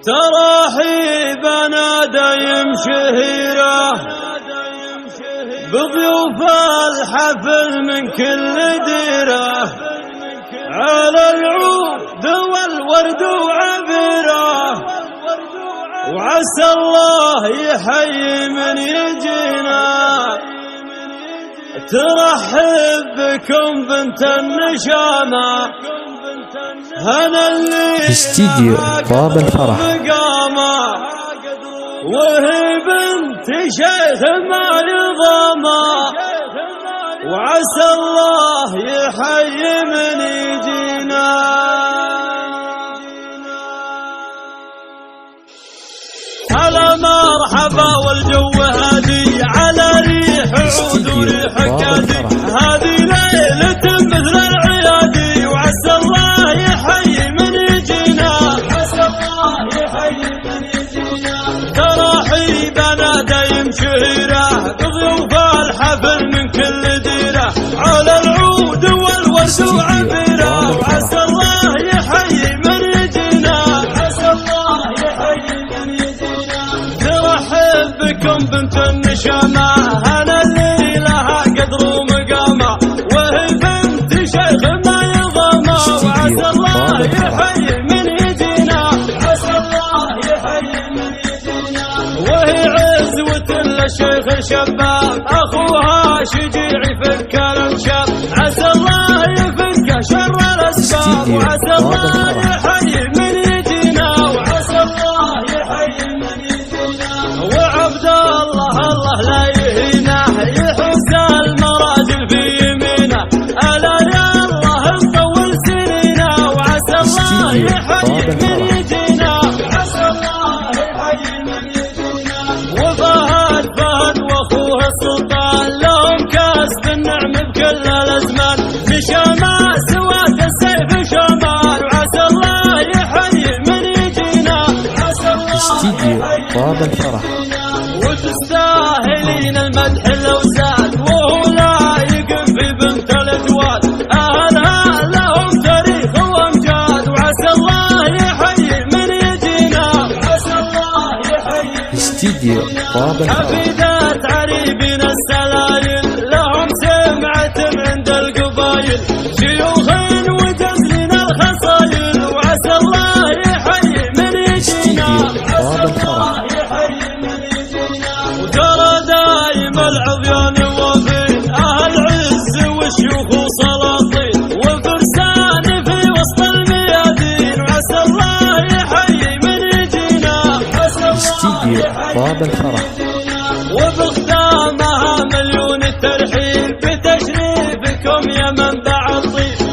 تراحيبنا دايم شهيرة بضيوف الحفل من كل ديرة، على العود والورد وعبيرة، وعسى الله يحيي من يجينا. ترحب بكم بنت النشامة، هنا اللي استديو طاب الفرح، وهي بنت شيخ ما يضامى، وعسى الله يحيي من يجينا. هلا مرحبا والجو هادي، على ريح عود وريح كادي، هذه ليلة مثل العيادي، وعسى الله يحيي من يجينا. عسى الله يحيي من يجينا. تراحيبنا دايم شهيرة بضيوف الحفل من كل ديرة، على العود والورد وعبيرة، وعسى الله يحيي من يجينا. عسى الله يحيي من يجينا. ترحب بكم بنت النشامة، هنا اللي لها قدر ومقامة، وهي بنت شيخ ما يضامى، وعسى الله يحيي من يجينا. عسى الله يحيي من يجينا. وهي عزوة للشيخ الشباب، أخوها شجيع يفك الانشاب، عسى الله يفك شر الأسباب، وعسى الله يحيي من يجينا. وعسى الله يحيي من يجينا. وعبد الله لا يهينه، يحوز المراجل في يمينه، ألا يا الله نطول سنينه، وعسى الله يحيي من يجينا. عسى الله يحيي من يجينا. وفهد واخوه السلطان، لهم كاس بالنعم بكل الازمان، نشامة سواد السيف شمال، وعسى الله يحيي من يجينا. عسى الله طاب الفرح، وتستاهلين المدح لو زاد، وهو لايق في بنت الجواد، أهلها لهم تاريخ وامجاد، وعسى الله يحيي من يجينا. عسى الله يحيي. استديو طاب الفرح، حفيدات عريبين السلايل، لهم سمعة عند القبايل، شيوخ وجزلين الخصايل، وعسى الله يحيي من يجينا. عسى الله يحيي من يجينا. وترى دايم العضيان وفين، أهل عز والشيوخ وسلاطين، وفرسان في وسط الميادين، وعسى الله يحيي من يجينا. عسى الله يحيي طاب الفرح، وبختامها مليون الترحيب، بتشريفكم يا منبع الطيب،